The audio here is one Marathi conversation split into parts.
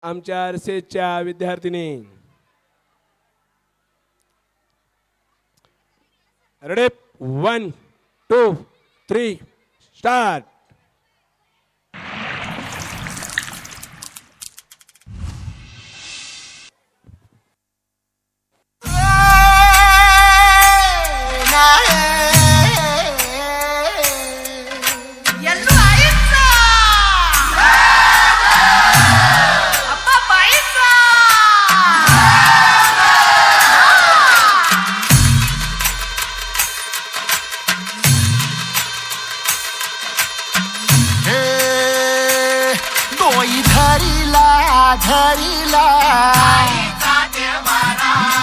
आमच्या आरसेच्या विद्यार्थिनी रेडी 1 2 3 स्टार्ट. धरीला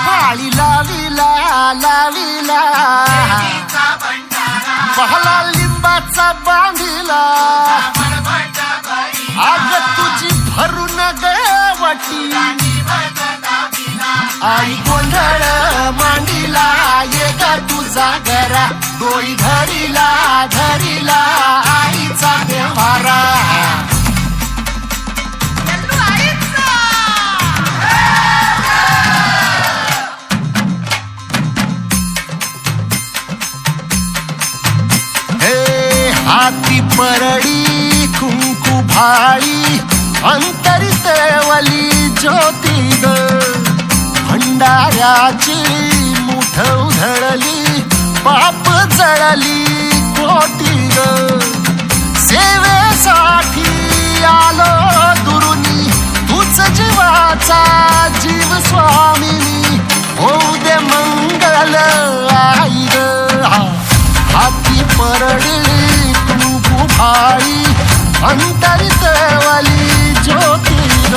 पाळी लावीला लावीला पहला लिंबाचा बांधिला आग तुझी भरून गवटी आई गोंधळ मांडीला ये ग तुझा घरा डोई धरीला धरीला आईचा देवारा. हाती परडी कुंकू भाळी अंतरितवली ज्योती ग भंडाऱ्याची मुठ उधळली पाप जळली कोटी ग सेवेसाठी आलो दुरुनी तूच जीवाचा जीव स्वामिनी होऊ दे मंगल आई ग. हाती परडी भाई अंतरितवली ज्योती ग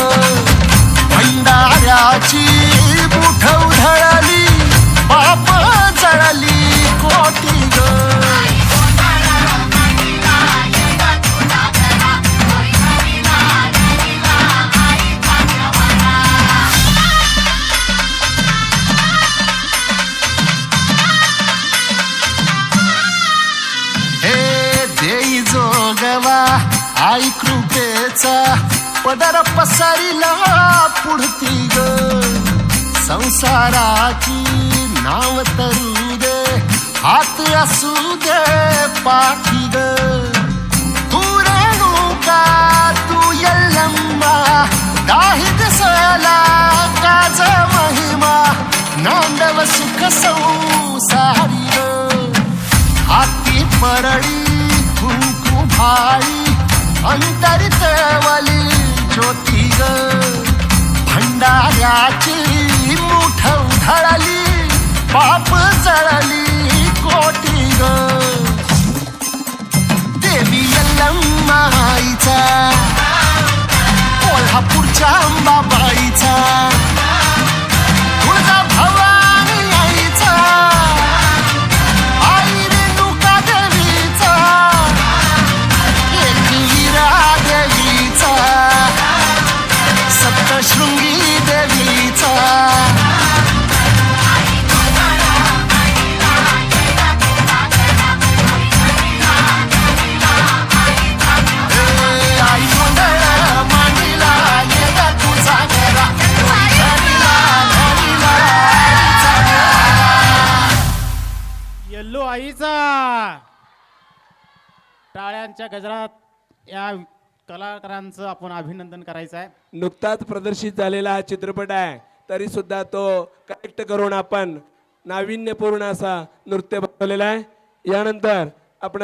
भंडाऱ्याची मुठ उधळली पाप जळली कोटी ग. आई कृपेचा पदर पसरिला पुढती ग संसाराची नाव तरू दे हात असू दे पाठी ग. तू रेणुका तू यल्लम्मा दाही दिसला काज महिमा नांदव सुख संसारी ग. हाती परडी कुंकू भाई अंतरितवली ज्योती ग भंडाऱ्याची मुठ उधळली पाप जळली कोटी ग. देवी यल्लम्मा आईचा कोल्हापूरच्या अंबाबाईचा तुळजा भवानी आईचा आई रेणुका देवीचा देवीचा सप्तशृंगी देवीचा आई गोंधळ मांडीला ये ग तुझा घरा येल्लो आईचा. टाळ्यांच्या गजरात या कलाकारांचं आपण अभिनंदन करायचं आहे. नुकताच प्रदर्शित झालेला हा चित्रपट आहे तरी सुद्धा तो कनेक्ट करून आपण नाविन्यपूर्ण असा नृत्य बनवलेला आहे. यानंतर आपण